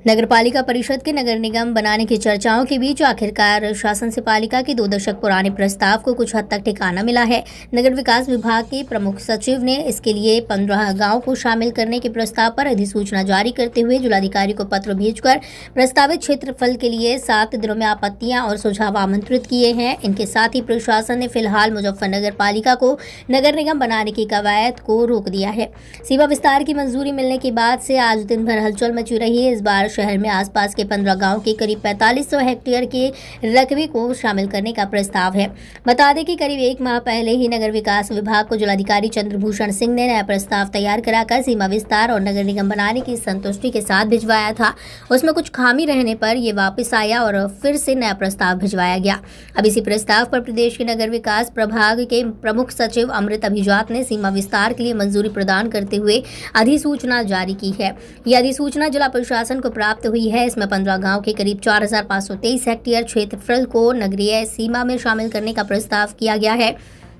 नगरपालिका परिषद के नगर निगम बनाने की चर्चाओं के बीच आखिरकार शासन से पालिका के 2 दशक पुराने प्रस्ताव को कुछ हद तक ठिकाना मिला है। नगर विकास विभाग के प्रमुख सचिव ने इसके लिए 15 गांव को शामिल करने के प्रस्ताव पर अधिसूचना जारी करते हुए जिलाधिकारी को पत्र भेजकर प्रस्तावित क्षेत्रफल के लिए 7 दिनों में आपत्तियां और सुझाव आमंत्रित किए हैं। इनके साथ ही प्रशासन ने फिलहाल मुजफ्फरनगर पालिका को नगर निगम बनाने की कवायद को रोक दिया है। सीमा विस्तार की मंजूरी मिलने के बाद से आज दिन भर हलचल मची रही है। इस बार शहर में आसपास के 15 गांव के करीब 4500 हेक्टेयर के रकबे को शामिल करने का प्रस्ताव है। बता दें कि करीब 1 माह पहले ही नगर विकास विभाग को जिलाधिकारी चंद्रभूषण सिंह ने नया प्रस्ताव तैयार कराकर सीमा विस्तार और नगर निगम बनाने की संतुष्टि के साथ भिजवाया था। उसमें कुछ खामी रहने पर यह वापस आया और फिर से नया प्रस्ताव भिजवाया गया। अब इसी प्रस्ताव पर प्रदेश के नगर विकास प्रभाग के प्रमुख सचिव अमृत अभिजात ने सीमा विस्तार के लिए मंजूरी प्रदान करते हुए अधिसूचना जारी की है। यह अधिसूचना जिला प्रशासन को प्राप्त हुई है। इसमें 15 गांव के करीब 4523 हेक्टेयर क्षेत्रफल को नगरीय सीमा में शामिल करने का प्रस्ताव किया गया है।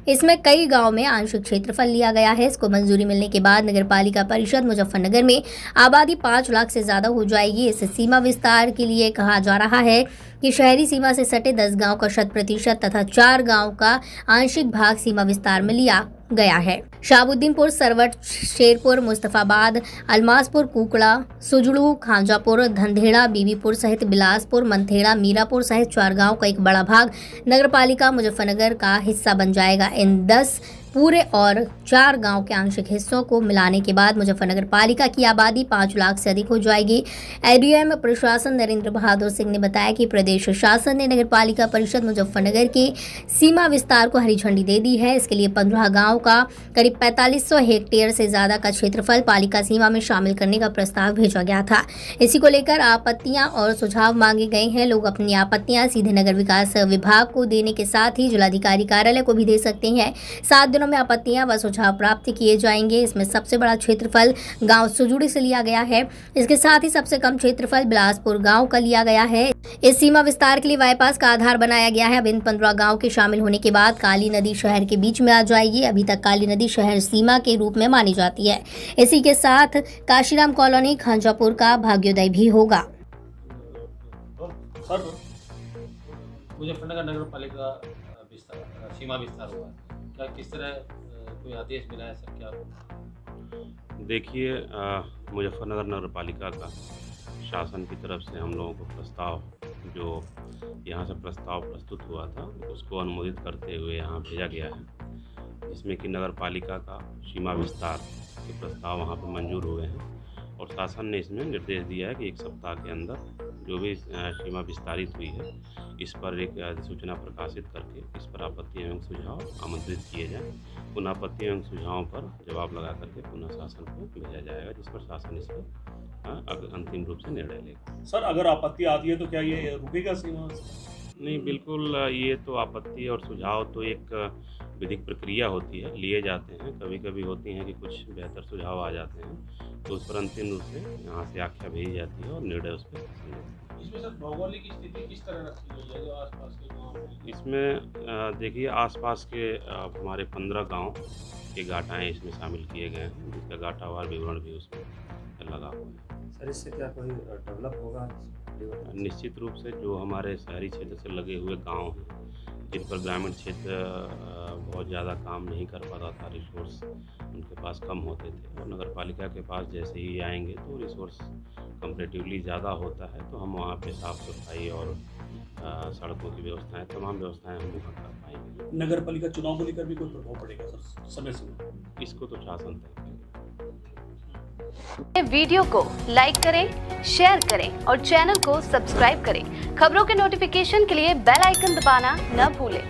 इसमें कई गांव में आंशिक क्षेत्रफल लिया गया है। इसको मंजूरी मिलने के बाद नगरपालिका परिषद मुजफ्फरनगर में आबादी 5 लाख से ज्यादा हो जाएगी। इस सीमा विस्तार के लिए कहा जा रहा है कि शहरी सीमा से सटे 10 गांव का 100% तथा 4 गांव का आंशिक भाग सीमा विस्तार में लिया गया है। शाहबुद्दीनपुर, सरवट, शेरपुर, मुस्तफाबाद, अलमासपुर, कुकड़ा, सुजड़ू, खांजापुर, धंधेड़ा, बीबीपुर सहित बिलासपुर, मंथेड़ा, मीरापुर सहित 4 गांव का एक बड़ा भाग नगरपालिका मुजफ्फरनगर का हिस्सा बन जाएगा। इन 10 पूरे और 4 गांव के आंशिक हिस्सों को मिलाने के बाद मुजफ्फरनगर पालिका की आबादी 5 लाख से अधिक हो जाएगी। एडीएम प्रशासन नरेंद्र बहादुर सिंह ने बताया कि प्रदेश शासन ने नगरपालिका परिषद मुजफ्फरनगर के सीमा विस्तार को हरी झंडी दे दी है। इसके लिए 15 गांव का करीब 4500 हेक्टेयर से ज्यादा का क्षेत्रफल पालिका सीमा में शामिल करने का प्रस्ताव भेजा गया था। इसी को लेकर आपत्तियां और सुझाव मांगे गए हैं। लोग अपनी आपत्तियां सीधे नगर विकास विभाग को देने के साथ ही जिलाधिकारी कार्यालय को भी दे सकते हैं। 7 दिनों में आपत्तियां व सुझाव प्राप्त किए जाएंगे। इसमें सबसे बड़ा क्षेत्रफल गांव सुजुड़ी से लिया गया है। इसके साथ ही सबसे कम क्षेत्रफल बिलासपुर गांव का लिया गया है। इस सीमा विस्तार के लिए बाईपास का आधार बनाया गया है। अब इन 15 गांव के शामिल होने के बाद काली नदी शहर के बीच में आ जाएगी। अभी तक काली नदी शहर सीमा के रूप में मानी जाती है। इसी के साथ काशीराम कॉलोनी, खांजापुर का भाग्योदय भी होगा। सर, मुजफ्फरनगर नगर पालिका सीमा विस्तार हुआ है, क्या किस तरह कोई आदेश मिला है सर? क्या देखिए, मुजफ्फरनगर नगर पालिका का शासन की तरफ से हम लोगों को प्रस्ताव, जो यहाँ से प्रस्ताव प्रस्तुत हुआ था, उसको अनुमोदित करते हुए यहाँ भेजा गया है, जिसमें कि नगर पालिका का सीमा विस्तार के प्रस्ताव वहाँ पर मंजूर हुए हैं और शासन ने इसमें निर्देश दिया है कि 1 सप्ताह के अंदर जो भी सीमा विस्तारित हुई है इस पर एक अधिसूचना प्रकाशित करके इस पर आपत्ति एवं सुझाव आमंत्रित किए जाएँ। उन आपत्ति एवं सुझावों पर जवाब लगा करके पुनः शासन को भेजा जाएगा, जिस पर शासन इस पर अंतिम रूप से निर्णय लेगा। सर, अगर आपत्ति आती है तो क्या ये रुकेगा सीमा? नहीं, बिल्कुल। ये तो आपत्ति और सुझाव तो एक विधिक प्रक्रिया होती है, लिए जाते हैं। कभी कभी होती हैं कि कुछ बेहतर सुझाव आ जाते हैं तो उस पर अंतिम रूप से यहाँ से आख्या भेजी जाती है और निर्णय उस पर। इसमें सर भौगोलिक स्थिति किस तरह रखी गई है जो आसपास के गाँव में? इसमें देखिए, आसपास के हमारे 15 गांव के गाटाएँ इसमें शामिल किए गए हैं, जिसका गाटावार विवरण भी उसमें लगा हुआ है। सर, इससे क्या कोई डेवलप होगा? निश्चित रूप से जो हमारे शहरी क्षेत्र से लगे हुए गांव हैं, जिन पर ग्रामीण क्षेत्र बहुत ज़्यादा काम नहीं कर पाता था, रिसोर्स उनके पास कम होते थे, और नगर पालिका के पास जैसे ही आएंगे तो रिसोर्स कंपैरेटिवली ज़्यादा होता है, तो हम वहाँ पे साफ़ सफाई और सड़कों की व्यवस्थाएं, तमाम व्यवस्थाएं हम वहाँ कर पाएंगे। नगर पालिका चुनाव को लेकर भी कोई प्रभाव पड़ेगा सर समय से? इसको तो शासन तय करेगा। वीडियो को लाइक करें, शेयर करें और चैनल को सब्सक्राइब करें। खबरों के नोटिफिकेशन के लिए बेल आइकन दबाना न भूलें।